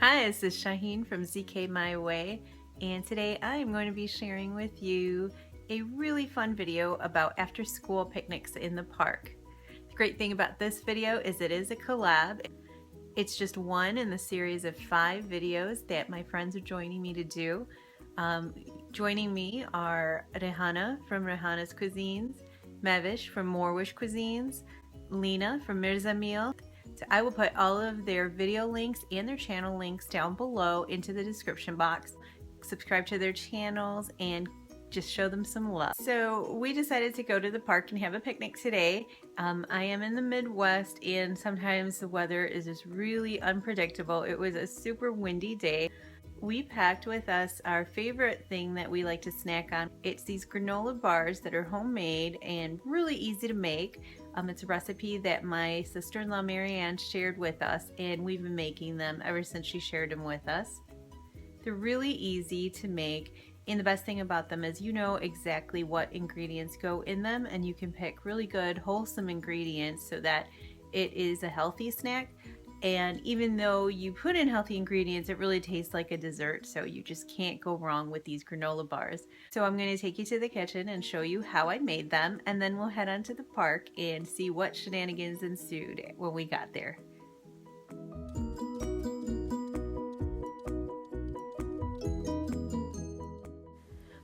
Hi, this is Shaheen from ZK My Way, and today I am going to be sharing with you a really fun video about after school picnics in the park. The great thing about this video is it is a collab. It's just one in the series of 5 videos that my friends are joining me to do. Joining me are Raihana from Raihana's Cuisines, Morewish from Morewish Cuisines, Lena from Mirza Meal. So I will put all of their video links and their channel links down below into the description box. Subscribe to their channels and just show them some love. So we decided to go to the park and have a picnic today. I am in the Midwest and sometimes the weather is just really unpredictable. It was a super windy day. We packed with us our favorite thing that we like to snack on. It's these granola bars that are homemade and really easy to make. It's a recipe that my sister-in-law Marianne shared with us, and we've been making them ever since she shared them with us. They're really easy to make, and the best thing about them is you know exactly what ingredients go in them, and you can pick really good wholesome ingredients so that it is a healthy snack. And even though you put in healthy ingredients, it really tastes like a dessert, so you just can't go wrong with these granola bars. So I'm going to take you to the kitchen and show you how I made them, and then we'll head on to the park and see what shenanigans ensued when we got there.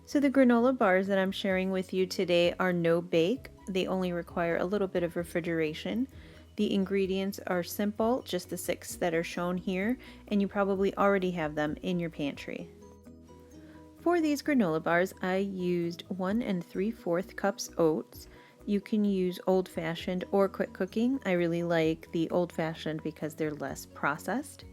So the granola bars that I'm sharing with you today are no bake. They only require a little bit of refrigeration. The ingredients are simple, just the 6 that are shown here, and you probably already have them in your pantry. For these granola bars, I used 1 3/4 cups oats. You can use old-fashioned or quick cooking. I really like the old-fashioned because they're less processed.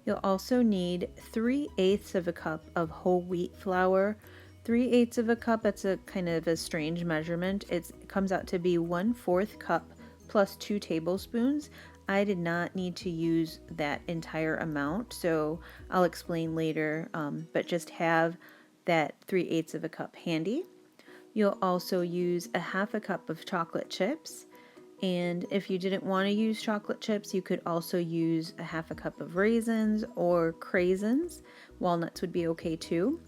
You'll also need 3/8 of a cup of whole wheat flour. 3/8 of a cup, that's a kind of a strange measurement. It comes out to be 1/4 cup plus 2 tablespoons. I did not need to use that entire amount, so I'll explain later, but just have that 3/8 of a cup handy. You'll also use a 1/2 cup of chocolate chips, and if you didn't want to use chocolate chips, you could also use a 1/2 cup of raisins or craisins. Walnuts would be okay too.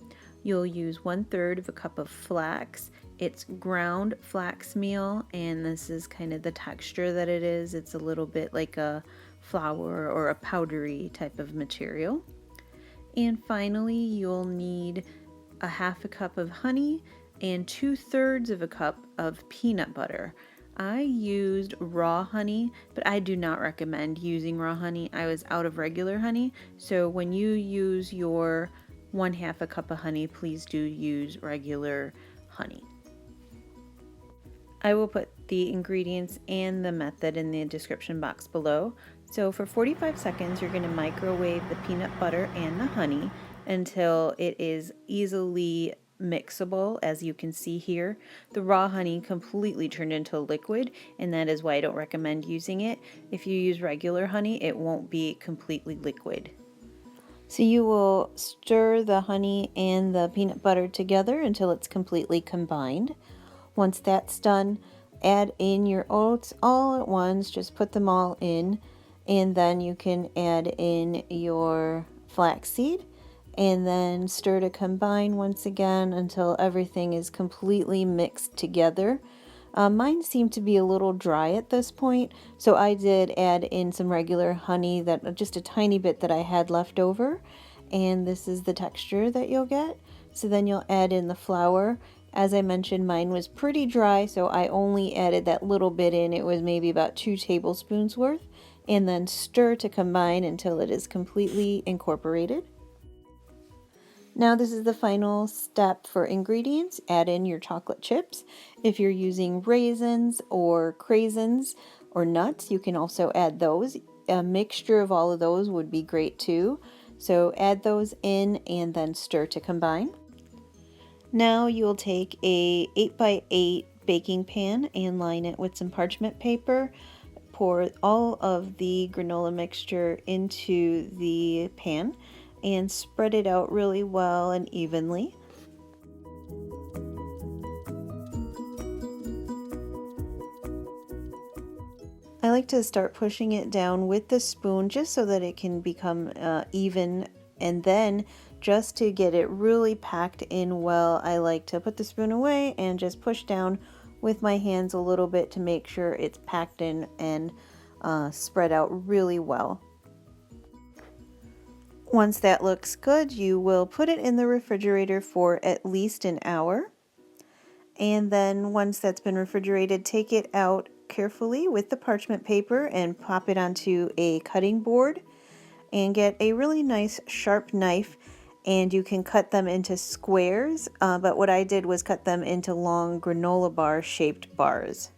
You'll use 1/3 of a cup of flax. It's ground flax meal, and this is kind of the texture that it is. It's a little bit like a flour or a powdery type of material. And finally, you'll need a 1/2 cup of honey and 2/3 of a cup of peanut butter. I used raw honey, but I do not recommend using raw honey. I was out of regular honey, so when you use your 1/2 cup of honey, please do use regular honey. I will put the ingredients and the method in the description box below. So for 45 seconds, you're going to microwave the peanut butter and the honey until it is easily mixable. As you can see here, the raw honey completely turned into liquid, and that is why I don't recommend using it. If you use regular honey, it won't be completely liquid. So you will stir the honey and the peanut butter together until it's completely combined. Once that's done, add in your oats all at once, just put them all in, and then you can add in your flaxseed and then stir to combine once again until everything is completely mixed together. Mine seemed to be a little dry at this point, so I did add in some regular honey, that just a tiny bit that I had left over, and this is the texture that you'll get. So then you'll add in the flour. As I mentioned, mine was pretty dry, so I only added that little bit in. It was maybe about 2 tablespoons worth, and then stir to combine until it is completely incorporated. Now this is the final step for ingredients. Add in your chocolate chips. If you're using raisins or craisins or nuts, you can also add those. A mixture of all of those would be great too. So add those in and then stir to combine. Now you'll take a 8x8 baking pan and line it with some parchment paper. Pour all of the granola mixture into the pan and spread it out really well and evenly. I like to start pushing it down with the spoon just so that it can become even, and then just to get it really packed in well, I like to put the spoon away and just push down with my hands a little bit to make sure it's packed in and spread out really well. Once that looks good, you will put it in the refrigerator for at least an hour. And then once that's been refrigerated, take it out carefully with the parchment paper and pop it onto a cutting board and get a really nice sharp knife, and you can cut them into squares, but what I did was cut them into long granola bar shaped bars.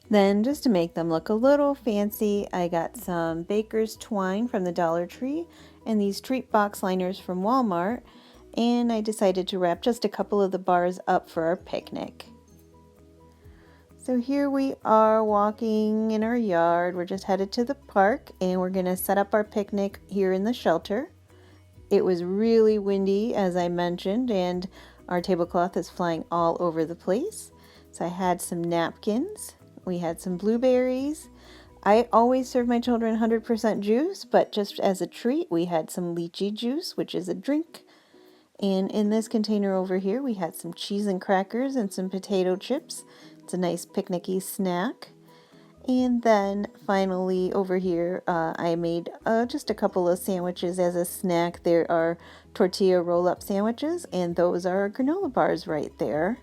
Then, just to make them look a little fancy, I got some baker's twine from the Dollar Tree and these treat box liners from Walmart, and I decided to wrap just a couple of the bars up for our picnic. So here we are walking in our yard. We're just headed to the park, and we're going to set up our picnic here in the shelter. It was really windy, as I mentioned, and our tablecloth is flying all over the place. So I had some napkins. We had some blueberries. I always serve my children 100% juice, but just as a treat, we had some lychee juice, which is a drink. And in this container over here, we had some cheese and crackers and some potato chips. It's a nice picnicky snack. And then finally over here, I made just a couple of sandwiches as a snack. There are tortilla roll-up sandwiches, and those are granola bars right there.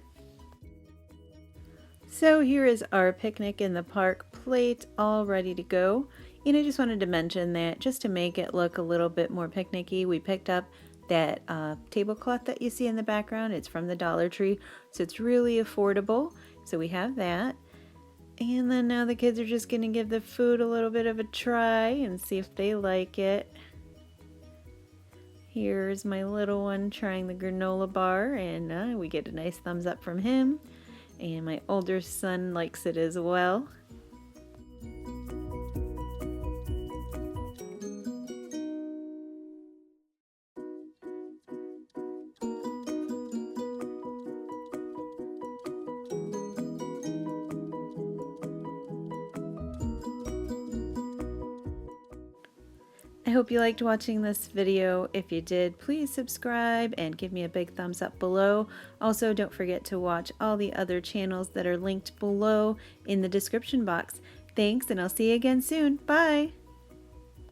So here is our picnic in the park plate all ready to go. And I just wanted to mention that just to make it look a little bit more picnicky, we picked up that tablecloth that you see in the background. It's from the Dollar Tree, so it's really affordable. So we have that. And then now the kids are just going to give the food a little bit of a try and see if they like it. Here's my little one trying the granola bar, and we get a nice thumbs up from him. And my older son likes it as well. I hope you liked watching this video. If you did, please subscribe and give me a big thumbs up below. Also, don't forget to watch all the other channels that are linked below in the description box. Thanks, and I'll see you again soon. Bye!